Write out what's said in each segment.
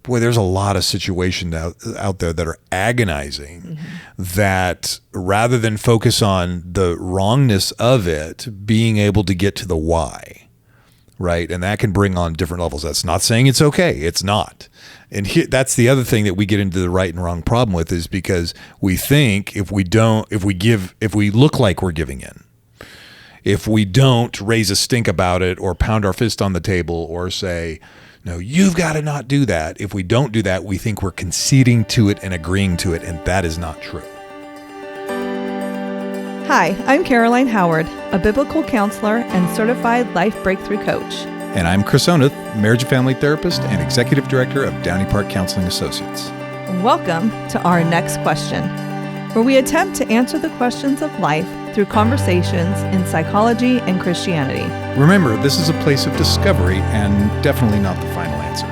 boy, there's a lot of situations out there that are agonizing that rather than focus on the wrongness of it, being able to get to the why, right? And that can bring on different levels. That's not saying it's okay. It's not. And that's the other thing that we get into the right and wrong problem with, is because we think if we look like we're giving in, if we don't raise a stink about it or pound our fist on the table or say, no, you've got to not do that. If we don't do that, we think we're conceding to it and agreeing to it, and that is not true. Hi, I'm Caroline Howard, a biblical counselor and certified life breakthrough coach. And I'm Chris Oneth, marriage and family therapist and executive director of Downey Park Counseling Associates. Welcome to Our Next Question, where we attempt to answer the questions of life through conversations in psychology and Christianity. Remember, this is a place of discovery and definitely not the final answer.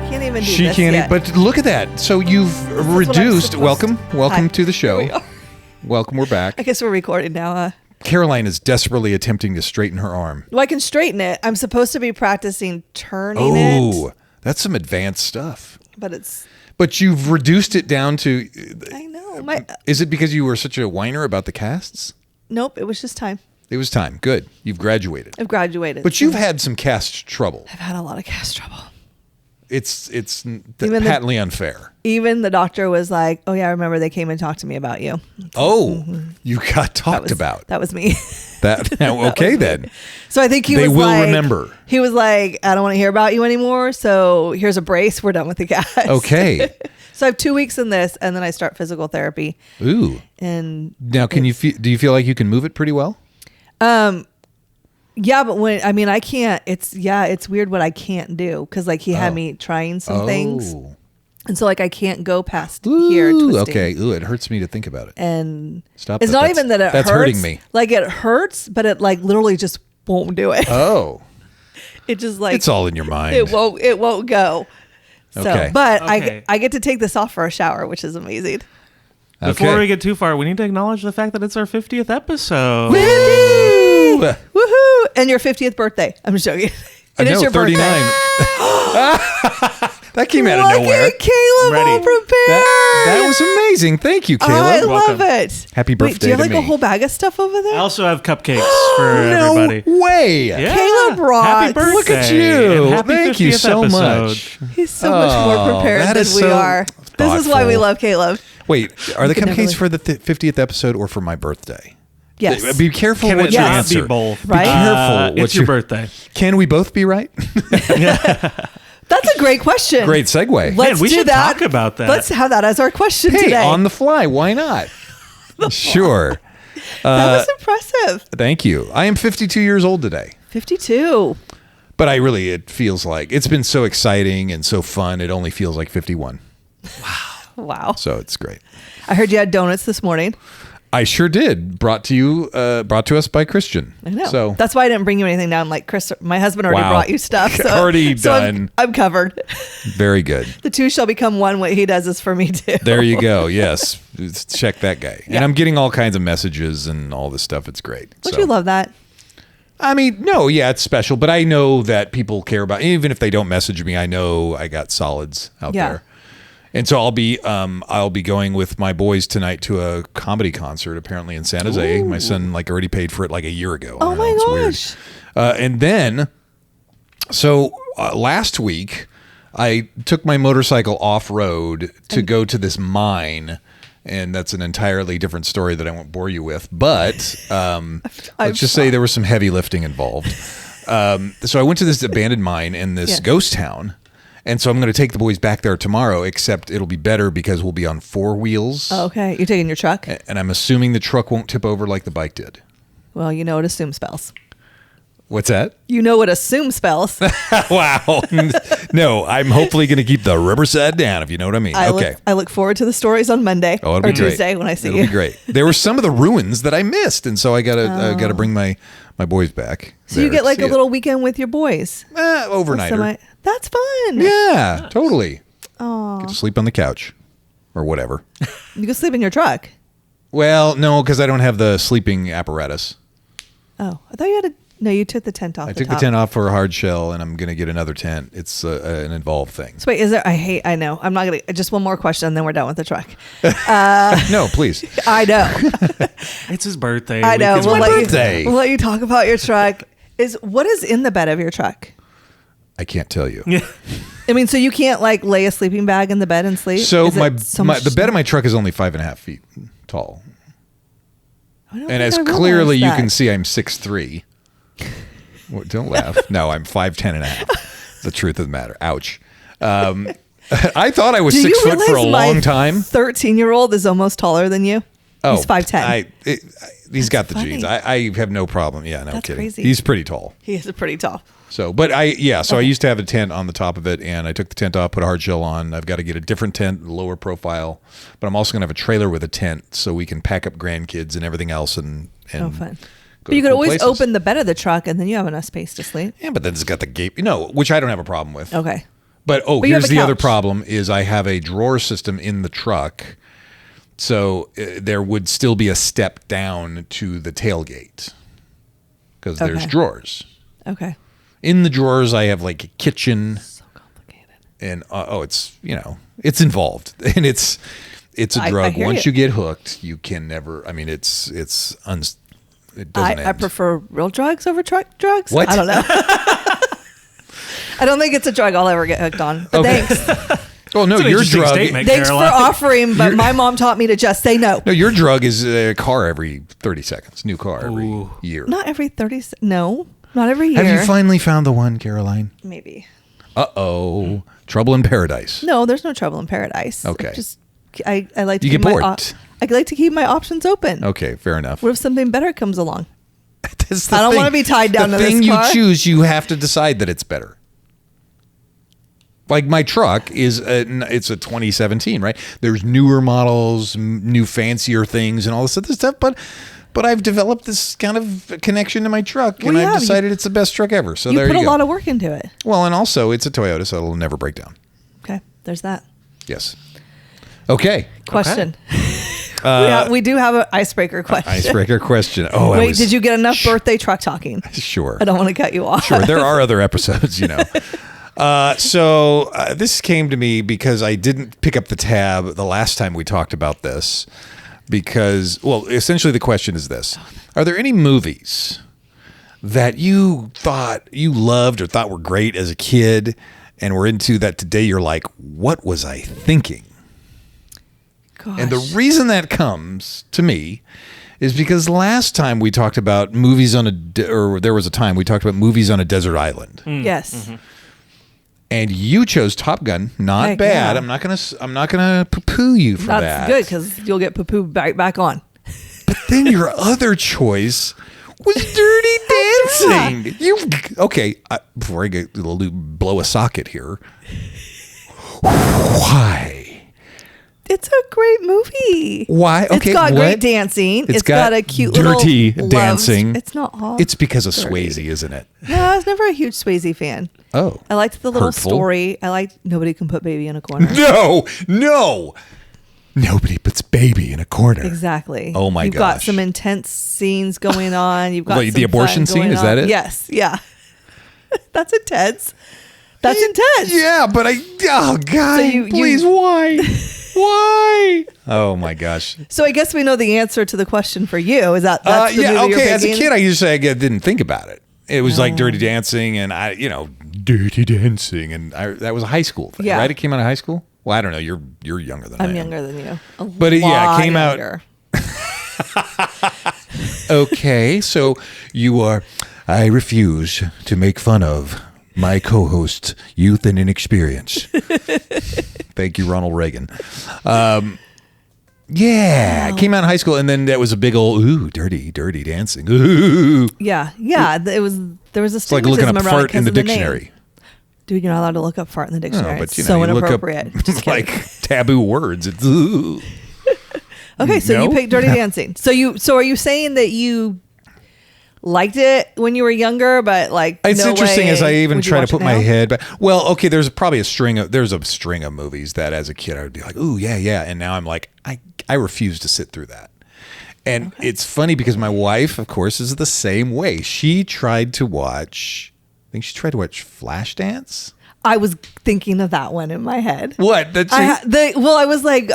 Can't even do She this can't, yet. but look at that. So you've reduced. Welcome Hi. to the show. Here we are. Welcome, we're back. I guess we're recording now. Caroline is desperately attempting to straighten her arm. Well, I can straighten it. I'm supposed to be practicing turning it. Oh, that's some advanced stuff. But you've reduced it down to. I know. Is it because you were such a whiner about the casts? Nope, it was just time. It was time. Good. You've graduated. I've graduated. But you've had some cast trouble. I've had a lot of cast trouble. It's patently unfair. Even the doctor was like, oh, yeah, I remember they came and talked to me about you. Oh, you got talked about. That was me. Okay, then. So I think They will remember. He was like, I don't want to hear about you anymore. So here's a brace. We're done with the cast. Okay. So I have 2 weeks in this, and then I start physical therapy. Ooh. And now, do you feel like you can move it pretty well? Yeah, but I can't. It's weird what I can't do, because like he had me trying some things, and so like I can't go past here twisting. Okay. Ooh, it hurts me to think about it. And Stop. It's not even that it hurts. That's hurting me. Like it hurts, but it like literally just won't do it. Oh. It just like It's all in your mind. It won't go. So, Okay. but Okay. I get to take this off for a shower, which is amazing. Before we get too far, we need to acknowledge the fact that it's our 50th episode. Woo! Woohoo! And your 50th birthday. I'm just joking. It is your 39. birthday. That came out of nowhere. Look at Caleb, Ready. all prepared. That was amazing. Thank you, Caleb. I Welcome. love it. Happy birthday Wait, do you have to like me. a whole bag of stuff over I there? also have cupcakes for everybody. No way. Yeah. Caleb rocks. Happy birthday. Look at you. And happy Thank you 50th so episode. much. He's so much more prepared that than is we so are. This is why we thoughtful. love Caleb. Wait, are the can never cupcakes leave. for the 50th episode or for my birthday? Yes. Be careful Can what it you not answer. be both? Right? Be careful. It's your birthday. Can we both be right? That's a great question. Great segue. Let's we do should that. talk about that. Let's have that as our question Hey, today. on the fly. Why not? Sure. That was impressive. Thank you. I am 52 years old today. 52. But it feels like it's been so exciting and so fun. It only feels like 51. Wow. So it's great. I heard you had donuts this morning. I sure did. Brought to us by Christian. I know. So That's why I didn't bring you anything down. Like Chris, my husband already Wow. brought you stuff. So, Already so done. I'm covered. very good. The two shall become one. What he does is for me too. There you go. Yes. Check that guy. Yeah. And I'm getting all kinds of messages and all this stuff. It's great. Don't So, you love that? I mean, no, yeah, it's special, but I know that people care about, even if they don't message me, I know I got solids out Yeah. there. And so I'll be going with my boys tonight to a comedy concert apparently in San Jose. Ooh. My son already paid for it a year ago. I Oh don't know, my it's weird. gosh. And then, last week, I took my motorcycle off-road to go to this mine, and that's an entirely different story that I won't bore you with. But let's just say there was some heavy lifting involved. So I went to this abandoned mine in this ghost town, and so I'm going to take the boys back there tomorrow, except it'll be better because we'll be on 4 wheels. Oh, okay. You're taking your truck? And I'm assuming the truck won't tip over like the bike did. Well, you know what assume spells. What's that? You know what assume spells. Wow. No, I'm hopefully going to keep the rubber side down, if you know what I mean. Okay. I look forward to the stories on Monday Oh, it'll or be great. Tuesday when I see it'll you. be great. There were some of the ruins that I missed, and so I gotta bring my boys back. So you get like a little weekend with your boys. overnighter. That's fun. Yeah, totally. Oh, Get to sleep on the couch or whatever. you can sleep in your truck. Well, no, because I don't have the sleeping apparatus. Oh, I thought you had a. No, you took the tent off. I took the tent off for a hard shell, and I'm going to get another tent. It's an involved thing. So wait, is there? I know. I'm not gonna. Just one more question, and then we're done with the truck. No, please. I know. It's his birthday. I know. It's my birthday. We'll let you talk about your truck. What is in the bed of your truck? I can't tell you. Yeah. I mean, so you can't like lay a sleeping bag in the bed and sleep? So Is it the bed of my truck is only 5.5 feet tall. And as clearly you can see, I'm 6'3". Well, don't laugh. No, I'm 5'10" and a half. The truth of the matter. Ouch. I thought I was 6 foot for a long time. 13-year-old is almost taller than you. Oh, he's 5'10". He's got the funny. genes. I have no problem. Yeah, no That's kidding. crazy. He's pretty tall. He is pretty tall. So, but I used to have a tent on the top of it, and I took the tent off, put a hard shell on. I've got to get a different tent, lower profile, but I'm also going to have a trailer with a tent so we can pack up grandkids and everything else. And fun. But you could always open the bed of the truck, and then you have enough space to sleep. Yeah, but then it's got the gate, which I don't have a problem with. Okay. But here's the other problem: is I have a drawer system in the truck, so there would still be a step down to the tailgate because there's drawers. Okay. In the drawers, I have like a kitchen. So complicated. And it's it's involved, and it's a drug. Once you get hooked, you can never. I mean, it doesn't end. I prefer real drugs over truck drugs. What? I don't know. I don't think it's a drug I'll ever get hooked on. But thanks. Well, no, It's an your interesting drug. statement, Thanks Caroline. for offering, but my mom taught me to just say no. No, your drug is a car every 30 seconds. New car every year. Not every 30. No, not every year. Have you finally found the one, Caroline? Maybe. Uh-oh. Trouble in paradise. No, there's no trouble in paradise. Okay. I like to You keep get bored. I like to keep my options open. Okay, fair enough. What if something better comes along? That's the I don't thing. want to be tied down the to this thing car. you choose, you have to decide that it's better. Like my truck it's a 2017, right? There's newer models, new fancier things, and all this other stuff. But I've developed this kind of connection to my truck, and I've decided it's the best truck ever. So there you go. You put a lot of work into it. Well, and also it's a Toyota, so it'll never break down. Okay, there's that. Yes. Okay. Question. Okay. We do have an icebreaker question. Icebreaker question. Oh, wait, did you get enough birthday truck talking? Sure. I don't want to cut you off. Sure. There are other episodes, So this came to me because I didn't pick up the tab the last time we talked about this because, well, essentially the question is this. Are there any movies that you thought you loved or thought were great as a kid and were into that today you're like, what was I thinking? Gosh. And the reason that comes to me is because last time we talked about movies there was a time we talked about movies on a desert island. Yes. Mm-hmm. And you chose Top Gun. Not Heck bad. yeah. I'm not gonna poo-poo you for that. That's good because you'll get poo-poo back on. But then your other choice was Dirty Dancing. Okay. Before I blow a socket here. Why? It's a great movie. Why? Okay, it's got what? great dancing. It's got a cute dirty little dancing. It's not all. It's because of dirty. Swayze, isn't it? No, I was never a huge Swayze fan. Oh. I liked the little Hurtful. story. I liked Nobody Can Put Baby in a Corner. No. Nobody puts baby in a corner. Exactly. Oh my You've gosh. got some intense scenes going on. You've got Like some the abortion fun going scene? Is on. that it? Yes. Yeah. That's intense. That's intense. Yeah, but oh God, So please, why? Why? Oh my gosh. So I guess we know the answer to the question for you. Is that that's the movie you're okay. As a picking? kid, I didn't think about it. It was like Dirty Dancing, and Dirty Dancing, and that was a high school thing, Yeah. right? It came out of high school. Well, I don't know. You're younger than I am. I'm younger than you. But it came younger. out. Okay, so you are. I refuse to make fun of my co-host's youth and inexperience. Thank you, Ronald Reagan. It came out in high school, and then that was a big old dirty dancing. Ooh. Yeah. There was a It's like looking up fart in the dictionary. Dude, you're not allowed to look up fart in the dictionary. No, but It's so you look up inappropriate. Just kidding. like taboo words. It's ooh. Okay, so No? you picked Dirty Dancing. So are you saying that you liked it when you were younger, but like It's no interesting way as I even would you try to watch put it my now? head back. Well, okay, there's a string of movies that as a kid I would be like, ooh, yeah, and now I'm like, I refuse to sit through that. And it's funny because my wife, of course, is the same way. She tried to watch, I think she tried to watch Flashdance. I was thinking of that one in my head. What? I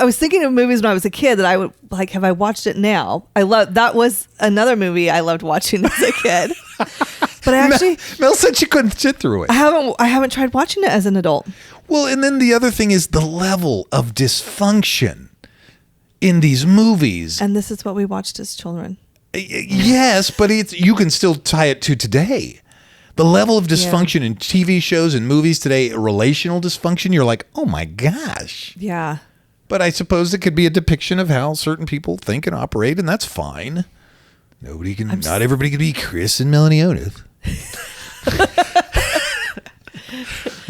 was thinking of movies when I was a kid that I would like. Have I watched it now? That was another movie I loved watching as a kid. But I actually, Mel said she couldn't sit through it. I haven't tried watching it as an adult. Well, and then the other thing is the level of dysfunction in these movies. And this is what we watched as children. Yes, but you can still tie it to today. The level of dysfunction in TV shows and movies today, relational dysfunction, you're like, oh my gosh. Yeah. But I suppose it could be a depiction of how certain people think and operate, and that's fine. Not everybody can be Chris and Melanie Oneth.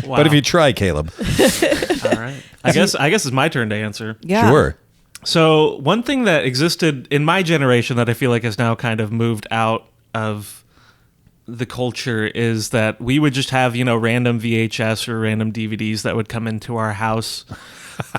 Wow. But if you try, Caleb. All right. I guess it's my turn to answer. Yeah. Sure. So one thing that existed in my generation that I feel like has now kind of moved out of the culture is that we would just have, random VHS or random DVDs that would come into our house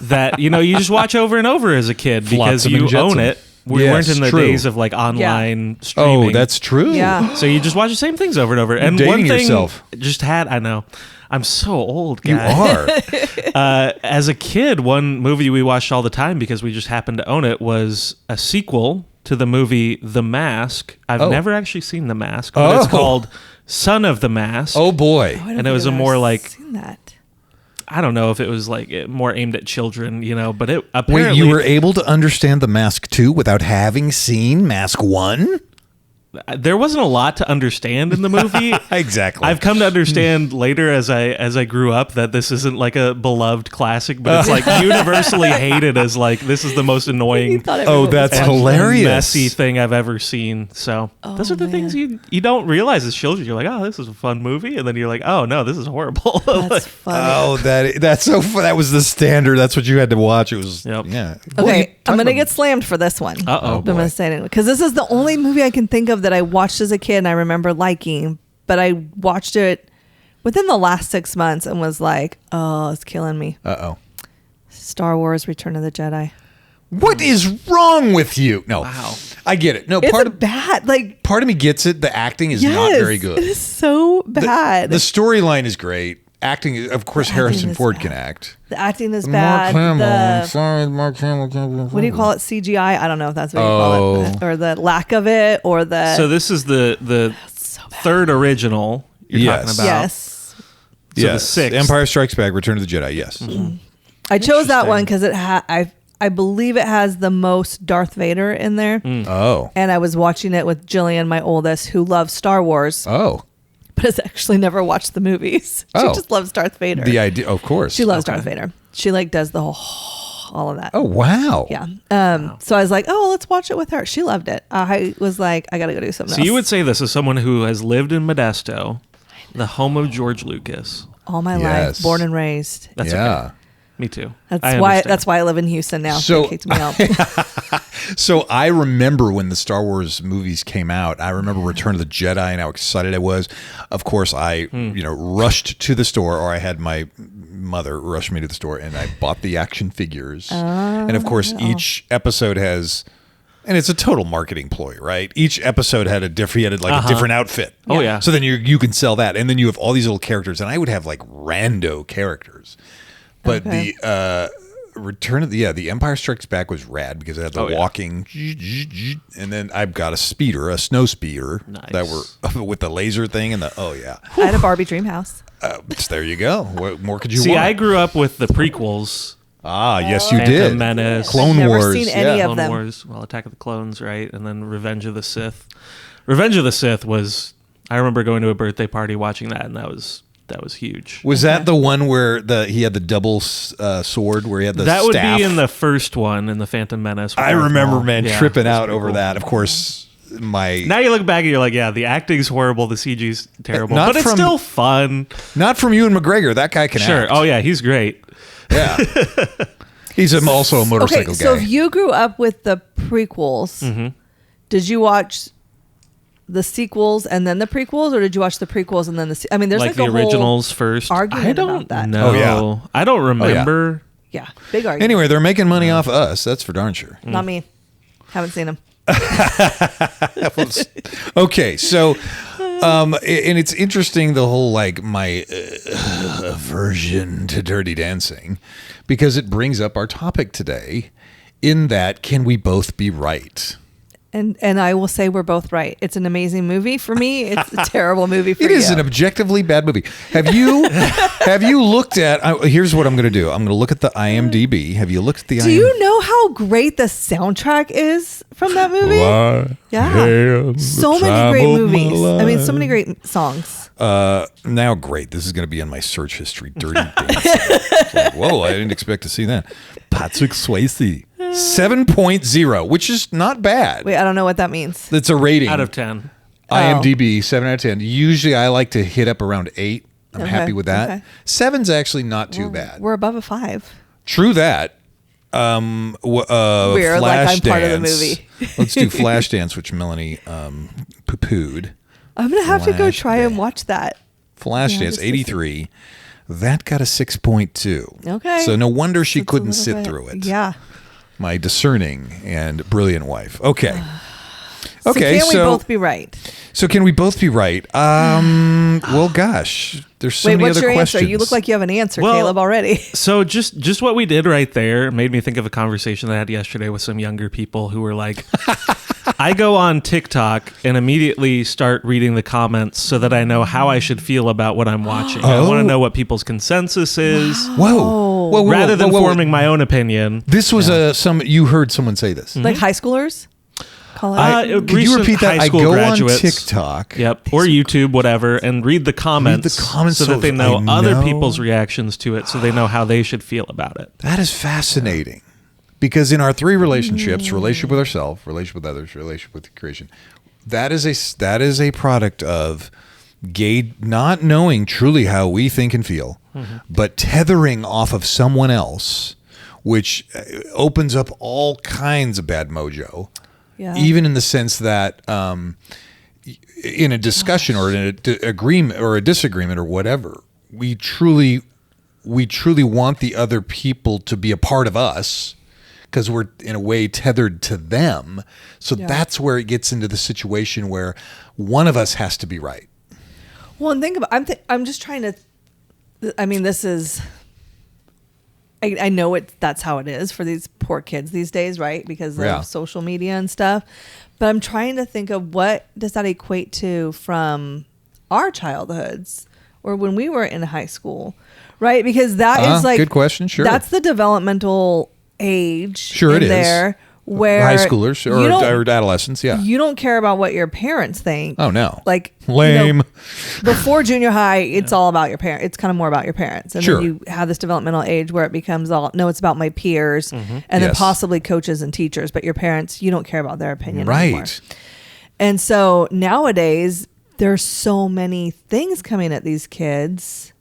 that, you just watch over and over as a kid because Flotsam you and Jetsam. own it. We weren't in the days of like online streaming. Oh, that's true. Yeah. So you just watch the same things over and over. And dating one thing yourself. I know. I'm so old, guy. You are. As a kid, one movie we watched all the time because we just happened to own it was a sequel to the movie The Mask. I've never actually seen The Mask, but it's called Son of the Mask. Oh, boy. And it was a more like, seen that. I don't know if it was like more aimed at children, but it apparently... Wait, you were able to understand The Mask 2 without having seen Mask 1? There wasn't a lot to understand in the movie. Exactly. I've come to understand later as I grew up that this isn't like a beloved classic, but it's like universally hated as like this is the most annoying, that's hilarious, messy thing I've ever seen. So those are the things you don't realize as children. You're like, oh, this is a fun movie, and then you're like, oh no, this is horrible. That's funny. Oh, that's so fun. That was the standard. That's what you had to watch. It was yeah. Okay, I'm gonna get slammed for this one. Uh-oh. I'm gonna say it because this is the only movie I can think of that I watched as a kid and I remember liking, but I watched it within the last 6 months and was like, oh, it's killing me. Star Wars: Return of the Jedi. What is wrong with you? No, Wow. I get it. No, It's part of bad. Like, part of me gets it. The acting is yes, not very good. It is so bad. The storyline is great. Acting, of course, Harrison is Ford bad. can act. The acting is bad. Mark Hamill can't be. What do you call it? CGI? I don't know if that's what you call it, or the lack of it, or the. So this is the third original you're talking about. Yes. So the Yes. sixth. Empire Strikes Back, Return of the Jedi. Yes. I chose that one Interesting. because I believe it has the most Darth Vader in there. Oh. And I was watching it with Jillian, my oldest, who loves Star Wars, Oh. but has actually never watched the movies. She Oh. just loves Darth Vader. The idea, of course. She loves Darth Vader. She like does the whole all of that. Oh wow. Yeah. So I was like, oh, let's watch it with her. She loved it. I was like, I gotta go do something So else. you would say this as someone who has lived in Modesto, the home of George Lucas. all my Yes. life, born and raised. That's Yeah. okay. Me too. That's I why. understand. That's why I live in Houston now. So- They kicked me out. So I remember when the Star Wars movies came out. I remember Return of the Jedi and how excited I was. Of course, I rushed to the store, or I had my mother rush me to the store, and I bought the action figures. And of course, each episode has, and it's a total marketing ploy, right? Each episode had a different outfit. Oh, yeah. So then you can sell that, and then you have all these little characters, and I would have like rando characters. But Okay. the Return of the Empire Strikes Back was rad because it had the walking, and then I've got a snow speeder that were with the laser thing and the I had a Barbie dream house. there you go. What more could you See, want? I grew up with the prequels. Yes, you Phantom did. Menace. Clone I've never Wars. seen any of Clone them. Wars, Attack of the Clones, right? And then Revenge of the Sith. Revenge of the Sith was, I remember going to a birthday party watching that, and that was huge. Was that the one where he had the double sword where he had the That would staff? be in the first one, in the Phantom Menace. with I Darth remember, Maul. man, Yeah, tripping that's out pretty over cool. that. Of course, Now you look back and you're like, yeah, the acting's horrible, the CG's terrible, Not but it's from- still fun. not from Ewan McGregor. That guy can Sure. act. Oh yeah, he's great. Yeah. He's also a motorcycle Okay, so guy. if you grew up with the prequels, did you watch the sequels and then the prequels, or did you watch the prequels and then the? I mean, there's like, the a originals first. argument I don't about that. know. Oh, yeah. I don't remember. whole big argument. Anyway, they're making money off us. That's for darn sure. Not me. Haven't seen them. Okay, so and it's interesting, the whole like my aversion to Dirty Dancing, because it brings up our topic today, in that can we both be right? And I will say we're both right. It's an amazing movie for me. It's a terrible movie for you. It is an objectively bad movie. Have you looked at? Here's what I'm going to do. I'm going to look at the IMDb. Have you looked at the IMDb? Do you know how great the soundtrack is from that movie? Yeah, so many great movies. I mean, so many great songs. Now, great. This is going to be in my search history. Dirty Dancing. It's like, whoa, I didn't expect to see that. Patrick Swayze. 7.0, which is not bad. Wait, I don't know what that means. It's a rating. Out of 10. IMDb, 7 out of 10. Usually I like to hit up around 8. I'm happy with that. Okay. 7's actually not too bad. We're above a 5. True that. We're like I'm part of the movie. Let's do Flashdance, which Melanie poo-pooed. I'm going to have to go try and watch that. Flashdance, 83. That got a 6.2. Okay. So no wonder she couldn't sit through it. Yeah. My discerning and brilliant wife. Okay. So can we both be right? So can we both be right? Well, gosh, there's so many other questions. Wait, what's your answer? You look like you have an answer, well, Caleb, already. So just what we did right there made me think of a conversation that I had yesterday with some younger people who were like, I go on TikTok and immediately start reading the comments so that I know how I should feel about what I'm watching. I want to know what people's consensus is. Whoa. Rather than forming my own opinion. This was you heard someone say this. Like high schoolers? Could you repeat that? I go on TikTok. Yep. Or YouTube, whatever, and read the comments so that they know other people's reactions to it, so they know how they should feel about it. That is fascinating. Because in our 3 relationships, relationship with ourselves, relationship with others, relationship with creation, that is a product of not knowing truly how we think and feel, but tethering off of someone else, which opens up all kinds of bad mojo. Yeah. Even in the sense that in a discussion or in an agreement or a disagreement or whatever, we truly want the other people to be a part of us because we're in a way tethered to them. So that's where it gets into the situation where one of us has to be right. Well, and think about, I'm just trying to, I mean, this is, I know that's how it is for these poor kids these days, right? Because of social media and stuff. But I'm trying to think of what does that equate to from our childhoods or when we were in high school, right? Because that is like good question. Sure, that's the developmental age. Sure, it there, is. Where high schoolers or adolescents, you don't care about what your parents think. Oh no, like lame. Before junior high, it's all about your parents. It's kind of more about your parents, and then you have this developmental age where it becomes it's about my peers, and then possibly coaches and teachers. But your parents, you don't care about their opinion anymore. And so nowadays, there's so many things coming at these kids.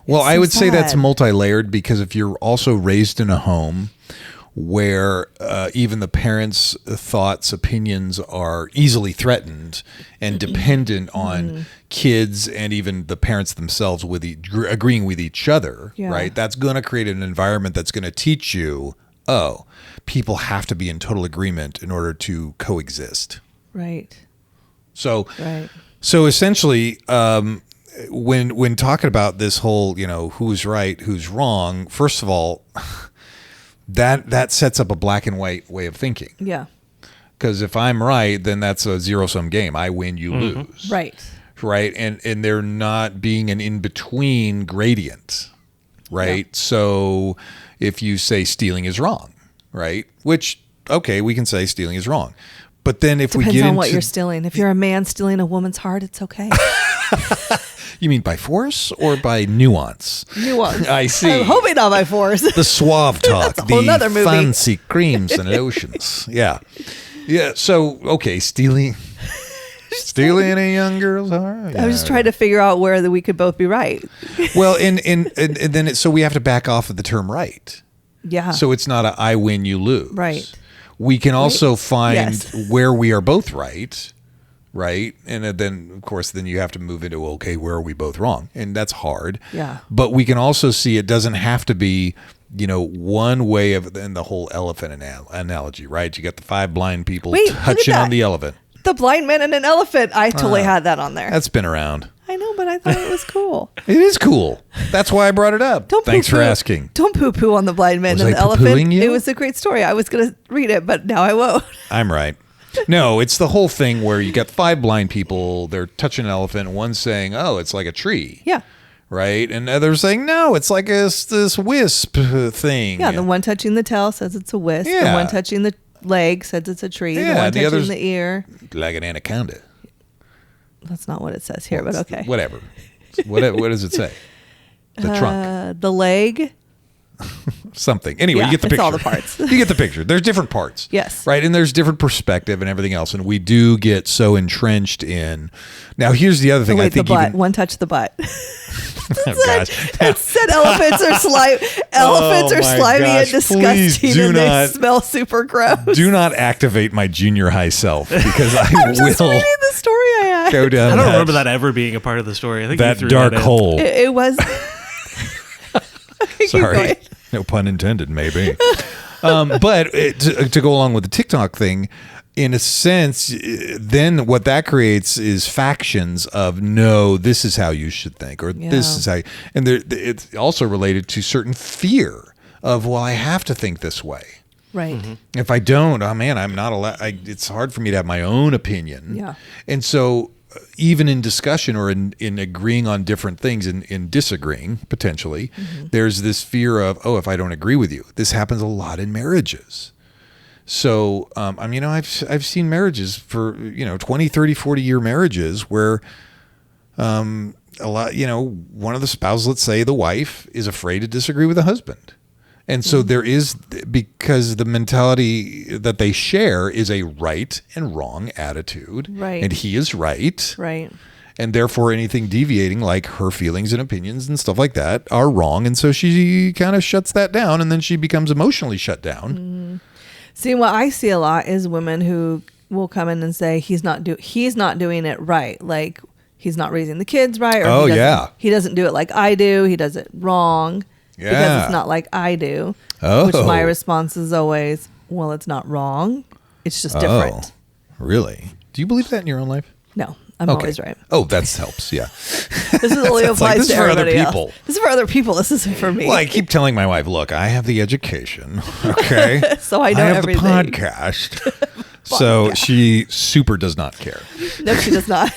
Well, I would say that's multi-layered because if you're also raised in a home where even the parents' thoughts, opinions are easily threatened and dependent on kids and even the parents themselves agreeing with each other, right? That's going to create an environment that's going to teach you, people have to be in total agreement in order to coexist. Right. So essentially, when talking about this whole, who's right, who's wrong, first of all, that sets up a black and white way of thinking. Yeah. Because if I'm right, then that's a zero-sum game. I win, you lose. Right. Right. And there not being an in-between gradient. Right. Yeah. So if you say stealing is wrong, right? Which, okay, we can say stealing is wrong. But then if we get into... Depends on what you're stealing. If you're a man stealing a woman's heart, it's okay. You mean by force or by nuance? Nuance. I see. I'm hoping not by force. The suave talk, That's a whole nother movie. Fancy creams and lotions. Yeah. So, okay, stealing a young girl's heart. I was just trying to figure out where we could both be right. Well, and then so we have to back off of the term right. Yeah. So it's not I win, you lose. Right. We can also find where we are both right. Right. And then, of course, you have to move into, okay, where are we both wrong? And that's hard. Yeah. But we can also see it doesn't have to be one way of, and the whole elephant analogy, right? You got the 5 blind people Wait, touching on the elephant. The blind man and an elephant. I totally had that on there. That's been around. I know, but I thought it was cool. It is cool. That's why I brought it up. Thanks for asking. Don't poo-poo on the blind man and the elephant. You? It was a great story. I was going to read it, but now I won't. I'm right. No, it's the whole thing where you got 5 blind people. They're touching an elephant. One's saying, "Oh, it's like a tree." Yeah. Right, and others saying, "No, it's like this wisp thing." Yeah, the one touching the tail says it's a wisp. Yeah. The one touching the leg says it's a tree. Yeah, the one the touching others the ear. like an anaconda. That's not what it says here, but okay. Whatever. What does it say? The trunk. The leg. Something. Anyway, you get the it's picture. all the parts. You get the picture. There's different parts. Yes. Right, and there's different perspective and everything else, and we do get so entrenched in. Now, here's the other thing. Wait, I think the butt. even, One touch the butt. oh gosh. It said elephants are Elephants are my slimy gosh, and please disgusting, do and not- they smell super gross. Do not activate my junior high self because I I'm just will reading the story I had. go down I don't remember that ever being a part of the story. I think you that threw dark that in. hole. It was. Keep Sorry, going. no pun intended, maybe. But to go along with the TikTok thing, in a sense, then what that creates is factions of no, this is how you should think, or this is how. And it's also related to certain fear of, well, I have to think this way. Right. Mm-hmm. If I don't, oh man, I'm not allowed. It's hard for me to have my own opinion. Yeah. And so, even in discussion or in agreeing on different things and in disagreeing potentially, there's this fear of, oh, if I don't agree with you. This happens a lot in marriages. So, I've seen marriages for 20, 30, 40-year marriages where a lot, one of the spouses, let's say the wife, is afraid to disagree with the husband. And so there is, because the mentality that they share is a right and wrong attitude. Right. And he is right. Right. And therefore anything deviating, like her feelings and opinions and stuff like that, are wrong. And so she kind of shuts that down, and then she becomes emotionally shut down. See, what I see a lot is women who will come in and say he's not doing it right. Like he's not raising the kids right. Or he doesn't do it like I do. He does it wrong. Yeah. Because it's not like I do. Oh. Which my response is always, well, it's not wrong. It's just different. Really? Do you believe that in your own life? No, I'm always right. Oh, that helps. Yeah. This only applies this to is for other everybody people. else. This is for other people. This isn't for me. Well, I keep telling my wife, look, I have the education. Okay. So I know have everything. the podcast. So she super does not care. No, she does not.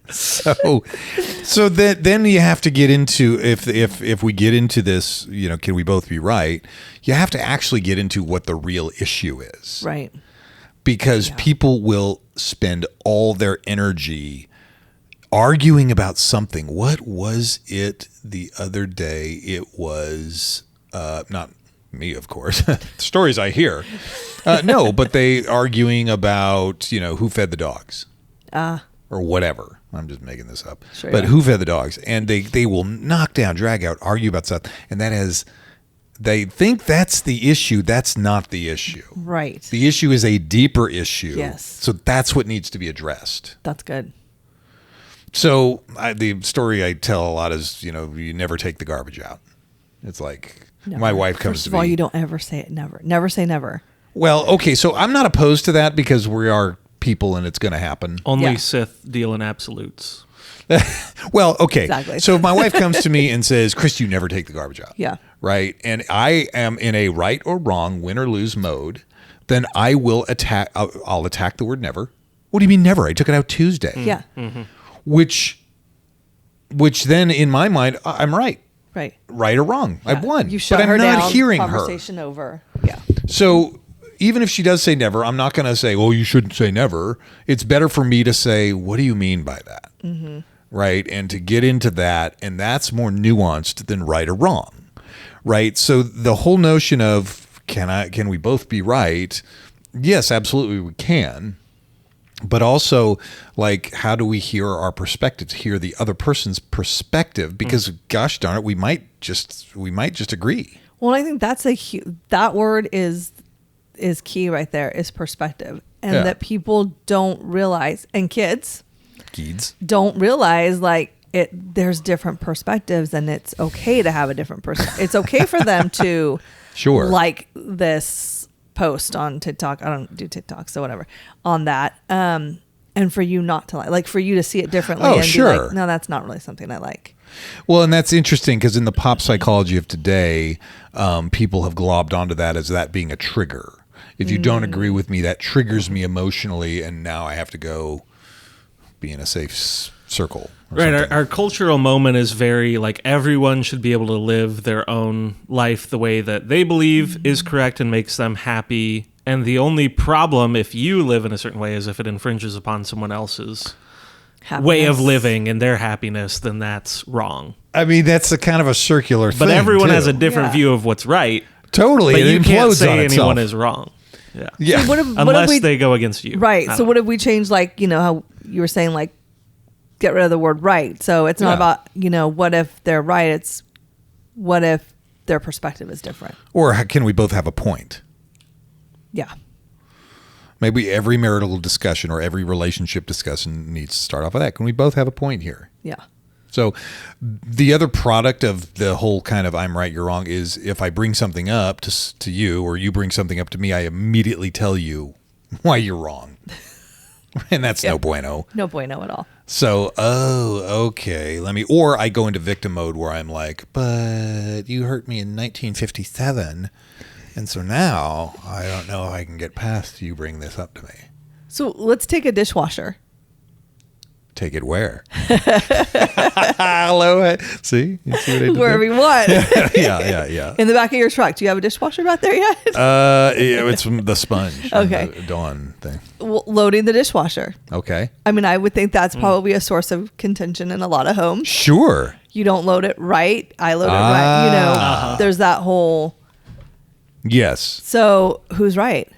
So then you have to get into, if we get into this, can we both be right? You have to actually get into what the real issue is. Right. Because people will spend all their energy arguing about something. What was it the other day? It was not me, of course. Stories I hear. No, but they arguing about, who fed the dogs. Or whatever. I'm just making this up. Sure, but who fed the dogs? And they will knock down, drag out, argue about stuff. And that is, they think that's the issue. That's not the issue. Right. The issue is a deeper issue. Yes. So that's what needs to be addressed. That's good. So the story I tell a lot is, you never take the garbage out. It's like Never. my wife comes First to of me. all, you don't ever say it. Never. Never say never. Well, okay. So I'm not opposed to that because we are people and it's going to happen. Only Yeah. Sith deal in absolutes. Well, okay. Exactly. So if my wife comes to me and says, Chris, you never take the garbage out. Yeah. Right. And I am in a right or wrong, win or lose mode, then I will attack. I'll attack the word never. What do you mean never? I took it out Tuesday. Yeah. Which then in my mind, I'm right. Right. Right or wrong. I've won. You shut but I'm her not down. hearing her. Conversation over. Yeah. So even if she does say never, I'm not going to say, oh, you shouldn't say never. It's better for me to say, what do you mean by that? Mm-hmm. Right. And to get into that. And that's more nuanced than right or wrong. Right. So the whole notion of can we both be right? Yes, absolutely we can. But also, like, how do we hear our perspective, hear the other person's perspective? Because gosh darn it, we might just agree. Well, I think that's that word is key right there, is perspective. And that people don't realize, and kids Geeds. don't realize, like, there's different perspectives, and it's okay to have a different it's okay for them to like this post on TikTok. I don't do TikTok, so whatever on that. And for you not to like for you to see it differently and be like, no, that's not really something I like. Well, and that's interesting because in the pop psychology of today, people have globbed onto that as that being a trigger. If you don't agree with me, that triggers me emotionally, and now I have to go be in a safe circle. Right. Our cultural moment is very like everyone should be able to live their own life the way that they believe is correct and makes them happy. And the only problem if you live in a certain way is if it infringes upon someone else's way of living and their happiness, then that's wrong. I mean, that's a kind of a circular thing. But everyone has a different view of what's right. Totally. But you can't say on anyone is wrong. Yeah. So unless they go against you. Right. So what if we change, like, how you were saying, like, get rid of the word right. So it's not about, what if they're right. It's what if their perspective is different. Or can we both have a point? Yeah. Maybe every marital discussion or every relationship discussion needs to start off with that. Can we both have a point here? Yeah. So the other product of the whole kind of I'm right, you're wrong is if I bring something up to you or you bring something up to me, I immediately tell you why you're wrong. And that's no bueno. No bueno at all. So, okay. Or I go into victim mode where I'm like, but you hurt me in 1957. And so now I don't know if I can get past you bring this up to me. So let's take a dishwasher. Take it where? Hello. See? You see what I did Wherever you want. Yeah. In the back of your truck. Do you have a dishwasher back there yet? It's from the sponge. Okay. The Dawn thing. Loading the dishwasher. Okay. I mean, I would think that's probably a source of contention in a lot of homes. Sure. You don't load it right. I load it right. There's that whole... Yes. So who's right?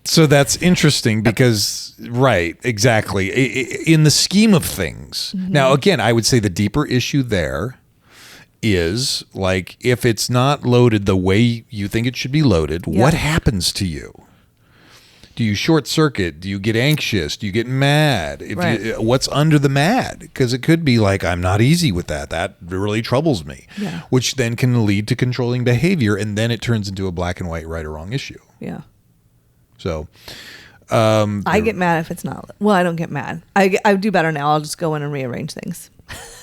So that's interesting because, right, exactly. In the scheme of things. Now, again, I would say the deeper issue there is like if it's not loaded the way you think it should be loaded, what happens to you? Do you short circuit? Do you get anxious? Do you get mad? What's under the mad? Because it could be like, I'm not easy with that. That really troubles me, which then can lead to controlling behavior. And then it turns into a black and white right or wrong issue. Yeah. So I get mad if it's not. Well, I don't get mad. I do better now. I'll just go in and rearrange things.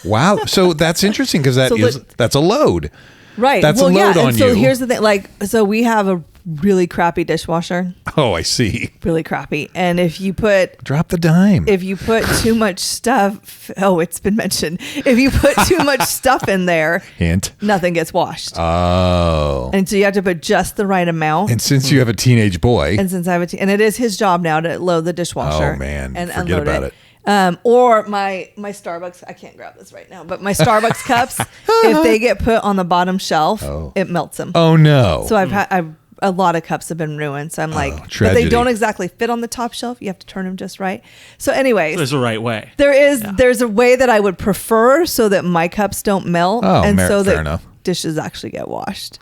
Wow. So that's interesting because that's a load. Right. That's a load on you. So here's the thing. So we have a really crappy dishwasher. Oh, I see. Really crappy. And if you put... Drop the dime. If you put too much stuff... Oh, it's been mentioned. If you put too much stuff in there... Hint. Nothing gets washed. Oh. And so you have to put just the right amount. And since you have a teenage boy... And since I have and it is his job now to load the dishwasher. Oh, man. And forget unload about it. Or my Starbucks, I can't grab this right now, but my Starbucks cups, if they get put on the bottom shelf, it melts them. Oh, no. So a lot of cups have been ruined. So I'm like, but tragedy. they don't exactly fit on the top shelf. You have to turn them just right. So anyways. There's a right way. There's a way that I would prefer so that my cups don't melt. Oh, and so fair that enough. dishes actually get washed.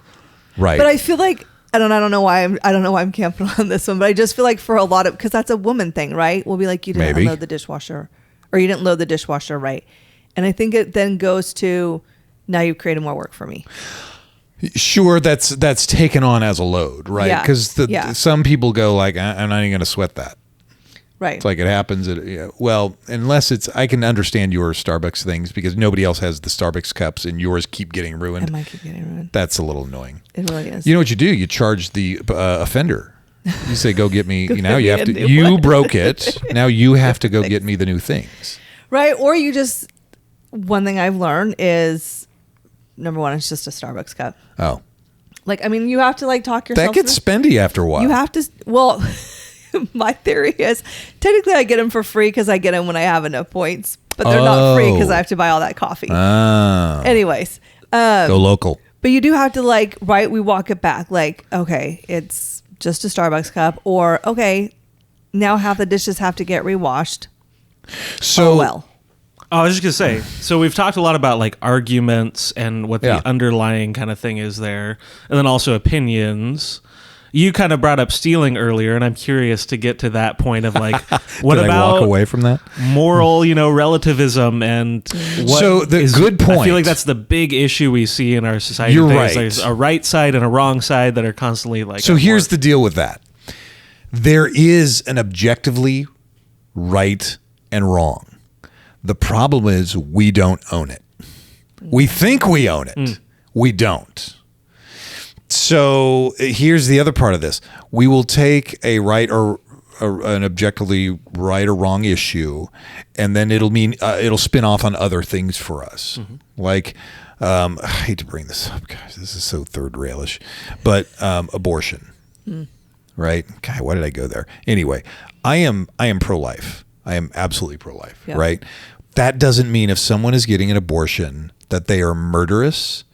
Right. But I feel like, I don't know why I'm camping on this one, but I just feel like for a lot of, because that's a woman thing, right? We'll be like, you didn't unload the dishwasher, or you didn't load the dishwasher right. And I think it then goes to, now you've created more work for me. Sure, that's taken on as a load, right? Because some people go like, I'm not even going to sweat that. Right. It's like it happens. Unless it's, I can understand your Starbucks things because nobody else has the Starbucks cups and yours keep getting ruined. It might keep getting ruined. That's a little annoying. It really is. You know what you do? You charge the offender. You say, go get me. Now you have to, you broke it. Now you have to go get me the new things. Right. Or you just, one thing I've learned is, number one, it's just a Starbucks cup. Oh. Like, I mean, you have to like talk yourself. That gets spendy after a while. You have to, well, my theory is technically I get them for free because I get them when I have enough points, but they're not free because I have to buy all that coffee. Oh. Anyways. Go local. But you do have to like, right, we walk it back. Like, okay, it's just a Starbucks cup, or okay, now half the dishes have to get rewashed. So, I was just going to say, so we've talked a lot about like arguments and what the underlying kind of thing is there, and then also opinions. you kind of brought up stealing earlier, and I'm curious to get to that point of like, what Did about I walk away from that? moral, relativism and what So good point. I feel like that's the big issue we see in our society. You're today, is right. There's a right side and a wrong side that are constantly like. So here's the deal with that. There is an objectively right and wrong. The problem is we don't own it. We think we own it. We don't. So here's the other part of this. We will take a right or an objectively right or wrong issue, and then it'll spin off on other things for us. Like, I hate to bring this up, guys. This is so third railish, but abortion. Right? God, why did I go there? Anyway, I am pro-life. I am absolutely pro-life, right? That doesn't mean if someone is getting an abortion that they are murderous,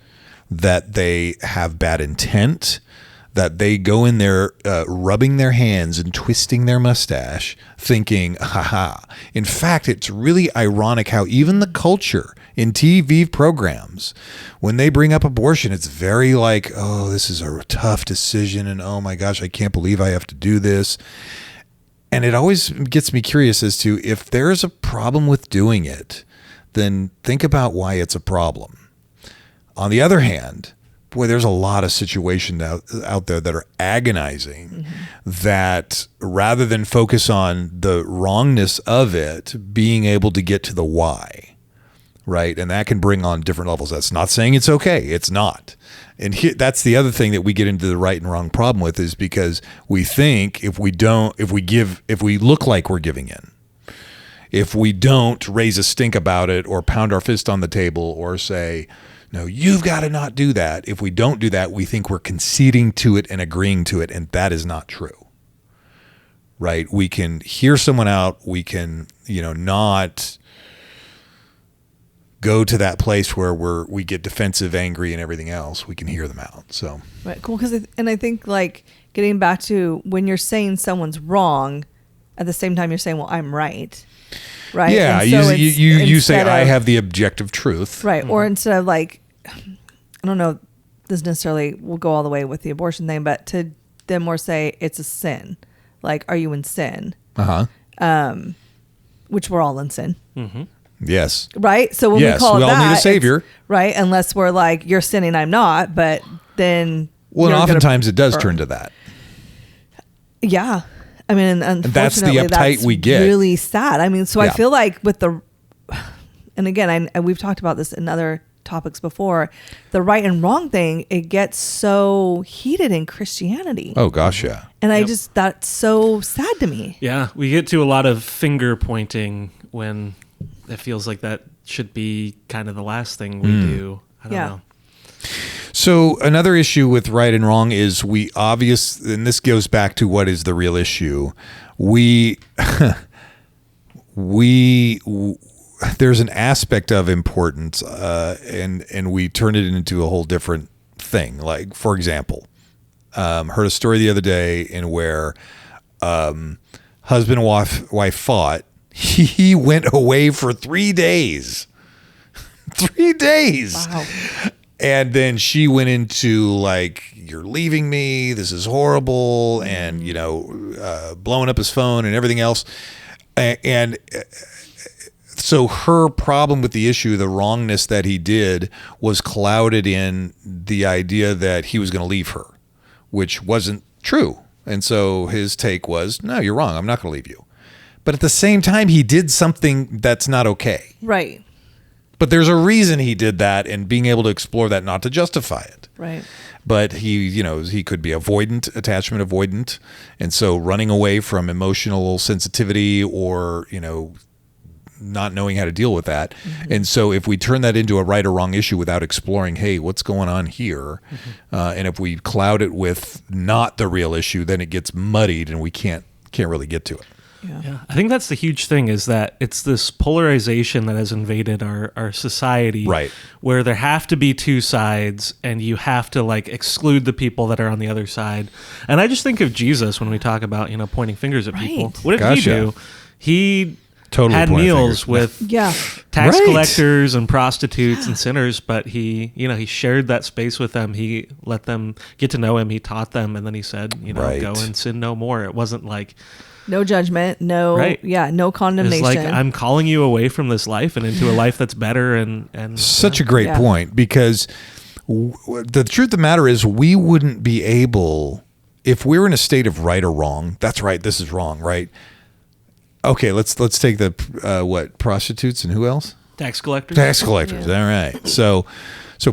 that they have bad intent, that they go in there rubbing their hands and twisting their mustache thinking, haha. In fact, it's really ironic how even the culture in TV programs, when they bring up abortion, it's very like, oh, this is a tough decision, and oh my gosh, I can't believe I have to do this. And it always gets me curious as to if there is a problem with doing it, then think about why it's a problem. On the other hand, boy, there's a lot of situations out there that are agonizing that rather than focus on the wrongness of it, being able to get to the why, right? And that can bring on different levels. That's not saying it's okay. It's not. And that's the other thing that we get into the right and wrong problem with, is because we think if we look like we're giving in, if we don't raise a stink about it or pound our fist on the table or say, no, you've got to not do that. If we don't do that, we think we're conceding to it and agreeing to it, and that is not true, right? We can hear someone out. We can, not go to that place where we get defensive, angry, and everything else. We can hear them out. So right, cool. And I think like getting back to when you're saying someone's wrong, at the same time you're saying, well, I'm right. Right. Yeah. So you say I have the objective truth. Right. Or instead of like, I don't know, this necessarily will go all the way with the abortion thing, but to then more say it's a sin. Like, are you in sin? Which we're all in sin. Yes. Right. So when we call we it all that, need a savior. Right. Unless we're like, you're sinning, I'm not. But then. Well, and oftentimes it does turn to that. Yeah. I mean, and that's the uptight we get. Really sad. I mean, so I feel like with and again, we've talked about this in other topics before, the right and wrong thing, it gets so heated in Christianity. Oh gosh, yeah. And that's so sad to me. Yeah, we get to a lot of finger pointing when it feels like that should be kind of the last thing we do. I don't know. So another issue with right and wrong is and this goes back to what is the real issue. There's an aspect of importance, and we turn it into a whole different thing. Like, for example, heard a story the other day in where husband and wife fought. He went away for 3 days. 3 days. Wow. And then she went into like, you're leaving me, this is horrible, and blowing up his phone and everything else. And so her problem with the issue, the wrongness that he did, was clouded in the idea that he was going to leave her, which wasn't true. And so his take was, no, you're wrong, I'm not going to leave you. But at the same time, he did something that's not okay. Right. But there's a reason he did that, and being able to explore that, not to justify it. Right. But he could be attachment avoidant. And so running away from emotional sensitivity or, not knowing how to deal with that. And so if we turn that into a right or wrong issue without exploring, hey, what's going on here? And if we cloud it with not the real issue, then it gets muddied and we can't really get to it. Yeah. I think that's the huge thing, is that it's this polarization that has invaded our society, right? Where there have to be two sides, and you have to like exclude the people that are on the other side. And I just think of Jesus when we talk about pointing fingers at people. What did he do? He Totally had point meals fingers. with Yeah. tax Right. collectors and prostitutes and sinners, but he shared that space with them. He let them get to know him. He taught them, and then he said, Right. go and sin no more. It wasn't like, No judgment. No. Right. Yeah. No it's condemnation. like, I'm calling you away from this life and into a life that's better. And Such a great Yeah. point, because the truth of the matter is we wouldn't be able, if we were in a state of right or wrong, that's right, this is wrong, right? Okay, let's take the prostitutes and who else? tax collectors. Tax collectors. Yeah. All right. So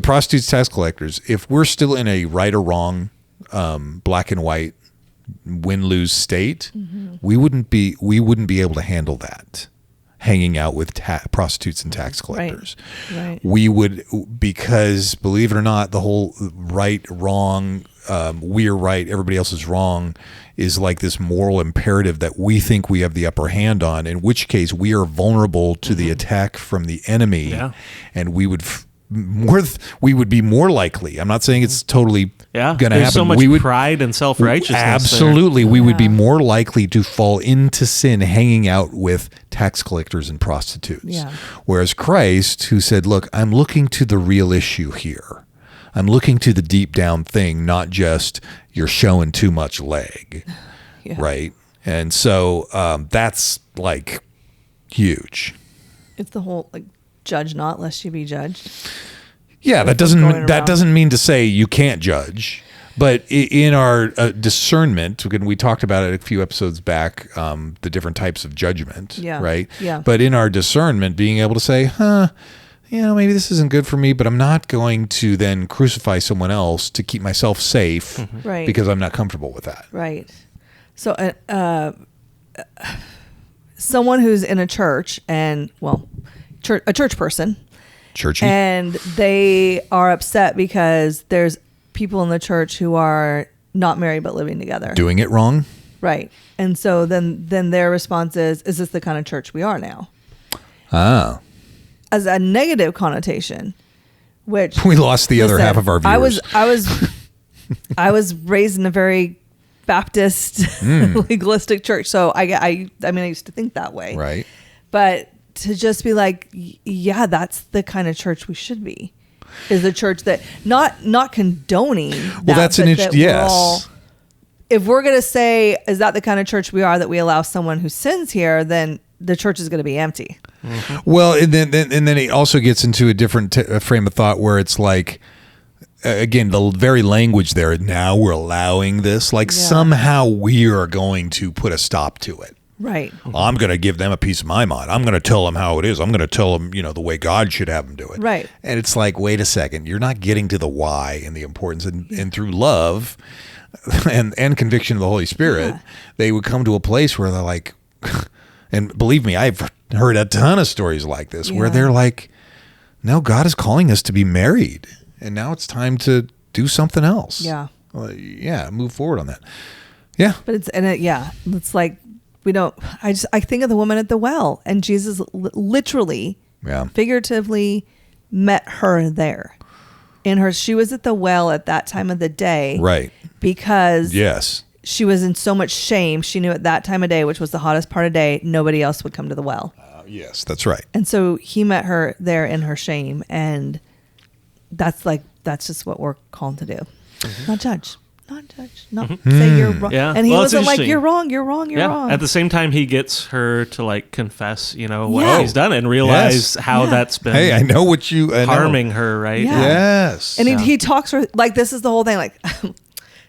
prostitutes, tax collectors. If we're still in a right or wrong, black and white, win lose state, we wouldn't be able to handle that. Hanging out with prostitutes and tax collectors, Right. we would, because believe it or not, the whole right, wrong, we're right, everybody else is wrong, is like this moral imperative that we think we have the upper hand on, in which case we are vulnerable to the attack from the enemy. Yeah. And we would be more likely. I'm not saying it's totally Yeah. going to There's happen. so much we would pride and self-righteousness there. absolutely. We would be Yeah. more likely to fall into sin hanging out with tax collectors and prostitutes. Yeah. Whereas Christ, who said, look, I'm looking to the real issue here. I'm looking to the deep down thing, not just you're showing too much leg. Yeah. Right. And so that's like huge. It's the whole like judge not lest you be judged. Yeah, that going around. doesn't mean to say you can't judge, but in our discernment, when we talked about it a few episodes back, the different types of judgment, Yeah. right? Yeah. But in our discernment, being able to say, maybe this isn't good for me, but I'm not going to then crucify someone else to keep myself safe, Right. because I'm not comfortable with that. Right. So, someone who's in a church and a church person, Churchy. and they are upset because there's people in the church who are not married but living together. Doing it wrong. Right. And so then their response is this the kind of church we are now? Ah, As a negative connotation, which we lost the other listen, half of our viewers. I was raised in a very Baptist legalistic church, so I used to think that way. Right. But to just be like, yeah, that's the kind of church we should be. Is a church that not condoning. Well, that's an that yes. If we're gonna say, is that the kind of church we are, that we allow someone who sins here, then the church is going to be empty. Well, and then it also gets into a different frame of thought where it's like, again, the very language there. Now we're allowing this, like somehow we are going to put a stop to it. Right. I'm going to give them a piece of my mind. I'm going to tell them how it is. I'm going to tell them, the way God should have them do it. Right. And it's like, wait a second, you're not getting to the why and the importance, and through love and conviction of the Holy Spirit, they would come to a place where they're like, and believe me, I've heard a ton of stories like this where they're like, no, God is calling us to be married, and now it's time to do something else. Yeah. Move forward on that. Yeah. But it's like we don't. I think of the woman at the well, and Jesus literally, figuratively, met her there. She was at the well at that time of the day, Right. Because Yes. she was in so much shame. She knew at that time of day, which was the hottest part of day, nobody else would come to the well. Yes, that's right. And so he met her there in her shame, and that's just what we're called to do. Not judge. Not say you're wrong. Yeah. And he Well, it's wasn't like, interesting. you're wrong, you're wrong, you're wrong. At the same time, he gets her to like confess, what Yeah. she's done and realize how Yeah. that's been Hey, I know what I know. harming her, right? Yeah. Yes. And he talks her, like, this is the whole thing, like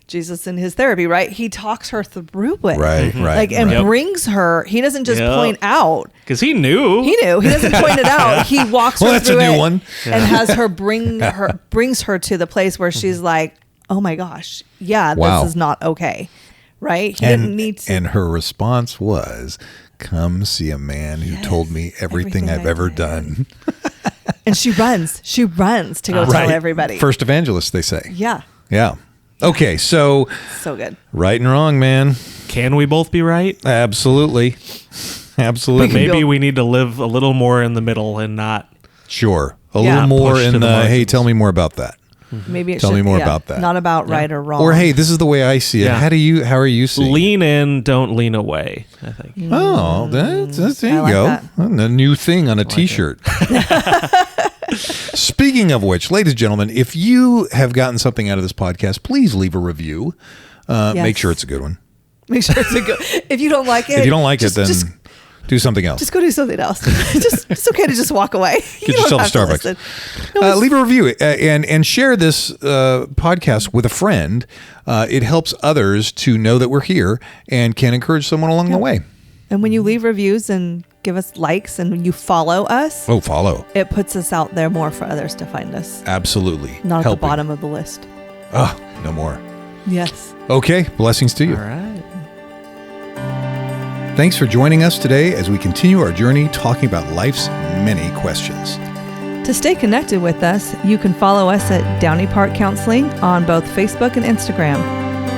Jesus in his therapy, right? He talks her through it. Right, right. Like, and right. brings her, he doesn't just Yep. point out. Because he knew. He knew. He doesn't point it out. He walks Well, her that's a through new it one. and has her brings her to the place where she's like, oh my gosh, yeah, Wow. this is not okay. Right? He didn't need to. And her response was, come see a man who told me everything I've ever done. And she runs to go tell everybody. First evangelist, they say. Yeah. Yeah. Okay, so So good. right and wrong, man. Can we both be right? Absolutely. Absolutely. But maybe we need to live a little more in the middle and not. Sure. A Yeah. little more Push to in the the, hey, margins. tell me more about that. Maybe Tell me more about that. Not about right or wrong. Or hey, this is the way I see it. Yeah. How are you seeing it? Lean in, don't lean away, I think. Oh, that's there you like go. that. A new thing on a T-shirt. Speaking of which, ladies and gentlemen, if you have gotten something out of this podcast, please leave a review. Make sure it's a good one. Make sure it's a good. If you don't like it, If you don't like it, then just do something else. go do something else. It's okay to just walk away. Get yourself a Starbucks. Leave a review and share this podcast with a friend. It helps others to know that we're here and can encourage someone along the way. And when you leave reviews and give us likes and you follow us, follow. it puts us out there more for others to find us. Absolutely. Not at the bottom of the list. Oh, no more. Yes. Okay. Blessings to you. All right. Thanks for joining us today as we continue our journey talking about life's many questions. To stay connected with us, you can follow us at Downey Park Counseling on both Facebook and Instagram.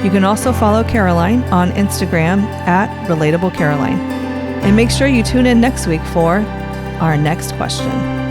You can also follow Caroline on Instagram at Relatable Caroline. And make sure you tune in next week for our next question.